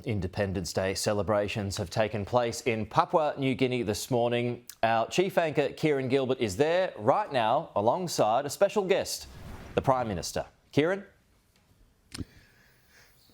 Independence Day celebrations have taken place in Papua New Guinea this morning. Our chief anchor, Kieran Gilbert, is there right now alongside a special guest, the Prime Minister. Kieran?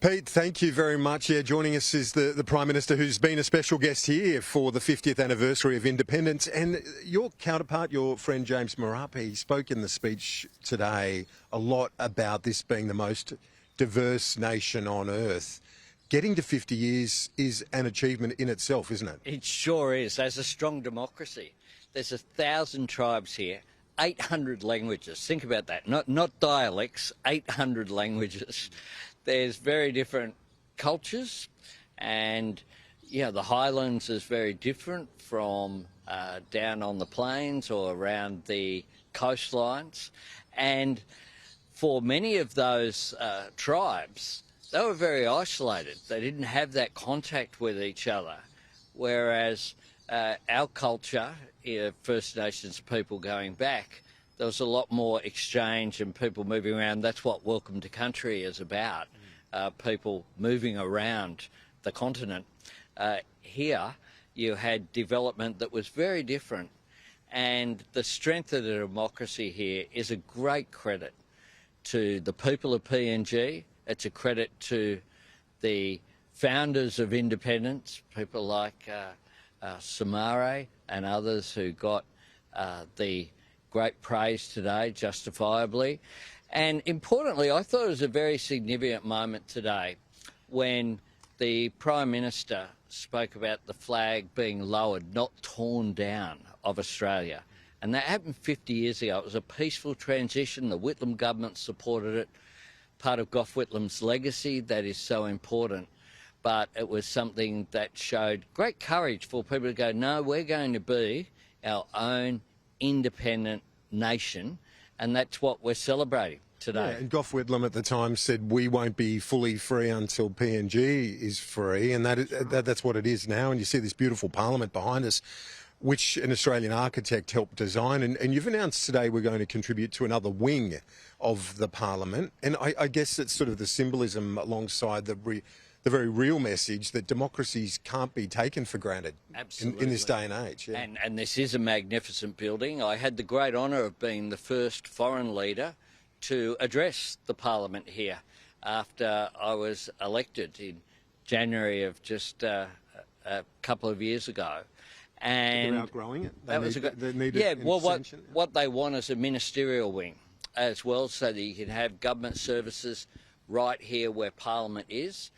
Pete, thank you very much. Yeah, joining us is the Prime Minister, who's been a special guest here for the 50th anniversary of independence. And your counterpart, your friend James Marape, spoke in the speech today a lot about this being the most diverse nation on earth. Getting to 50 years is an achievement in itself, isn't it? It sure is. As a strong democracy, there's 1,000 tribes here, 800 languages. Think about that. Not dialects, 800 languages. There's very different cultures, and the highlands is very different from down on the plains or around the coastlines. And for many of those tribes, they were very isolated. They didn't have that contact with each other, whereas our culture, First Nations people going back, there was a lot more exchange and people moving around. That's what Welcome to Country is about, people moving around the continent. Here you had development that was very different, and the strength of the democracy here is a great credit to the people of PNG. It's a credit to the founders of independence, people like Samare and others who got the great praise today, justifiably. And importantly, I thought it was a very significant moment today when the Prime Minister spoke about the flag being lowered, not torn down, of Australia. And that happened 50 years ago. It was a peaceful transition. The Whitlam government supported it. Part of Gough Whitlam's legacy that is so important. But it was something that showed great courage for people to go, no, we're going to be our own independent nation, and that's what we're celebrating today. Yeah, and Gough Whitlam at the time said we won't be fully free until PNG is free, and that's what it is now. And you see this beautiful parliament behind us, which an Australian architect helped design. And you've announced today we're going to contribute to another wing of the parliament. And I guess it's sort of the symbolism alongside the very real message that democracies can't be taken for granted. Absolutely. In this day and age. Yeah. And this is a magnificent building. I had the great honour of being the first foreign leader to address the Parliament here after I was elected in January of just a couple of years ago. And they're outgrowing it. What they want is a ministerial wing as well, so that you can have government services right here where Parliament is.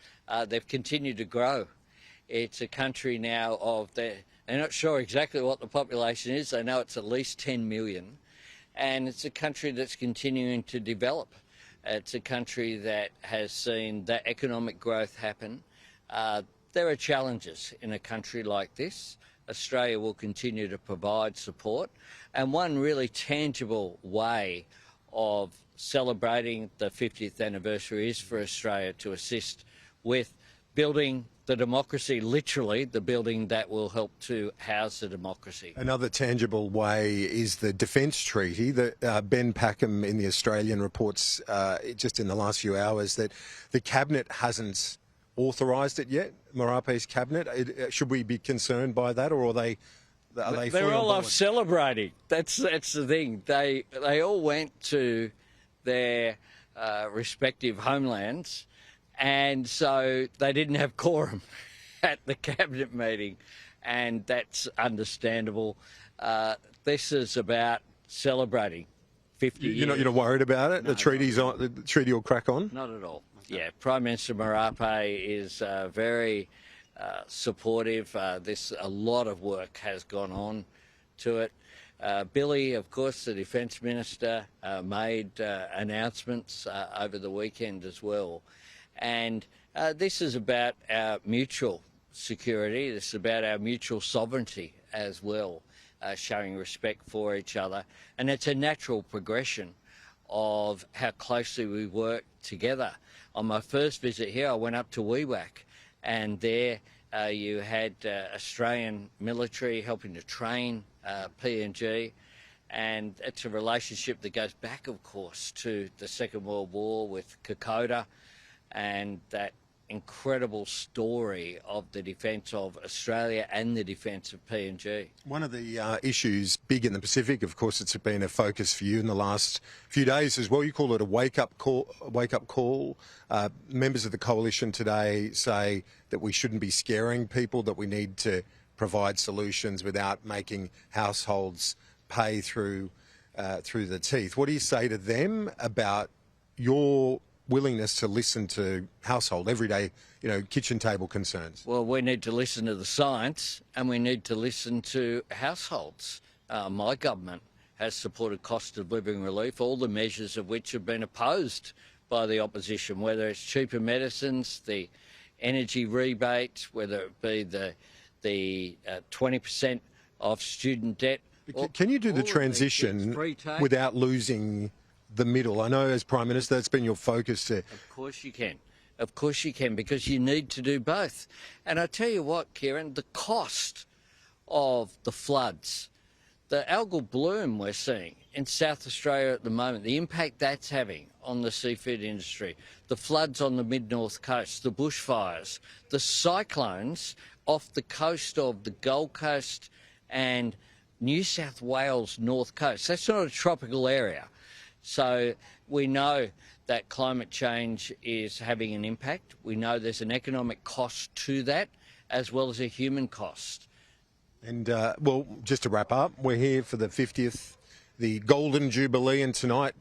They've continued to grow. It's a country now they're not sure exactly what the population is. They know it's at least 10 million. And it's a country that's continuing to develop. It's a country that has seen that economic growth happen. There are challenges in a country like this. Australia will continue to provide support. And one really tangible way of celebrating the 50th anniversary is for Australia to assist with building the democracy, literally the building that will help to house the democracy. Another tangible way is the Defence Treaty that Ben Packham in The Australian reports just in the last few hours that the Cabinet hasn't authorised it yet, Marape's Cabinet. Should we be concerned by that, or are they They're all off celebrating. That's the thing. They all went to their respective homelands, and so they didn't have quorum at the Cabinet meeting, and that's understandable. This is about celebrating 50 years. You're not worried about it? No, the treaty will crack on? Not at all. Okay. Yeah, Prime Minister Marape is very supportive. A lot of work has gone on to it. Billy, of course, the Defence Minister, made announcements over the weekend as well. And this is about our mutual security. This is about our mutual sovereignty as well, showing respect for each other. And it's a natural progression of how closely we work together. On my first visit here, I went up to Wewak, and there you had Australian military helping to train PNG, and it's a relationship that goes back, of course, to the Second World War with Kokoda, and that incredible story of the defence of Australia and the defence of PNG. One of the issues big in the Pacific, of course, it's been a focus for you in the last few days as well. You call it a wake-up call. Members of the coalition today say that we shouldn't be scaring people, that we need to provide solutions without making households pay through the teeth. What do you say to them about your willingness to listen to household, everyday, kitchen table concerns? Well, we need to listen to the science and we need to listen to households. My government has supported cost of living relief, all the measures of which have been opposed by the opposition, whether it's cheaper medicines, the energy rebate, whether it be the 20% off student debt. Can you do the transition without losing the middle? I know as Prime Minister that's been your focus to... Of course you can. Of course you can, because you need to do both. And I tell you what, Kieran, the cost of the floods, the algal bloom we're seeing in South Australia at the moment, the impact that's having on the seafood industry, the floods on the mid-north coast, the bushfires, the cyclones off the coast of the Gold Coast and New South Wales north coast. That's not a tropical area. So we know that climate change is having an impact. We know there's an economic cost to that as well as a human cost. And, well, just to wrap up, we're here for the 50th, the Golden Jubilee, and tonight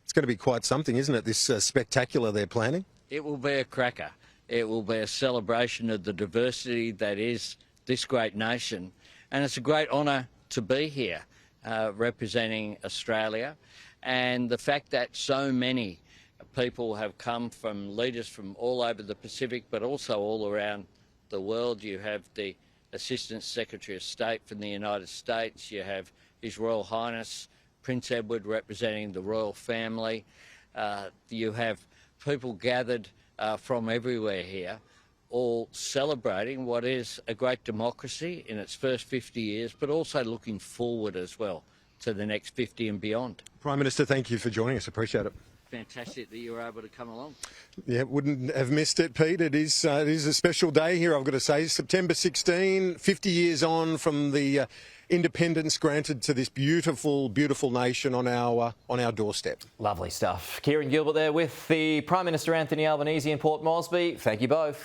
it's going to be quite something, isn't it, this spectacular they're planning? It will be a cracker. It will be a celebration of the diversity that is this great nation. And it's a great honour to be here representing Australia. And the fact that so many people have come from leaders from all over the Pacific, but also all around the world. You have the Assistant Secretary of State from the United States. You have His Royal Highness Prince Edward representing the royal family. You have people gathered from everywhere here, all celebrating what is a great democracy in its first 50 years, but also looking forward as well to the next 50 and beyond. Prime Minister, thank you for joining us. Appreciate it. Fantastic that you were able to come along. Yeah, wouldn't have missed it, Pete. It is a special day here, I've got to say. September 16, 50 years on from the independence granted to this beautiful, beautiful nation on our doorstep. Lovely stuff. Kieran Gilbert there with the Prime Minister Anthony Albanese in Port Moresby. Thank you both.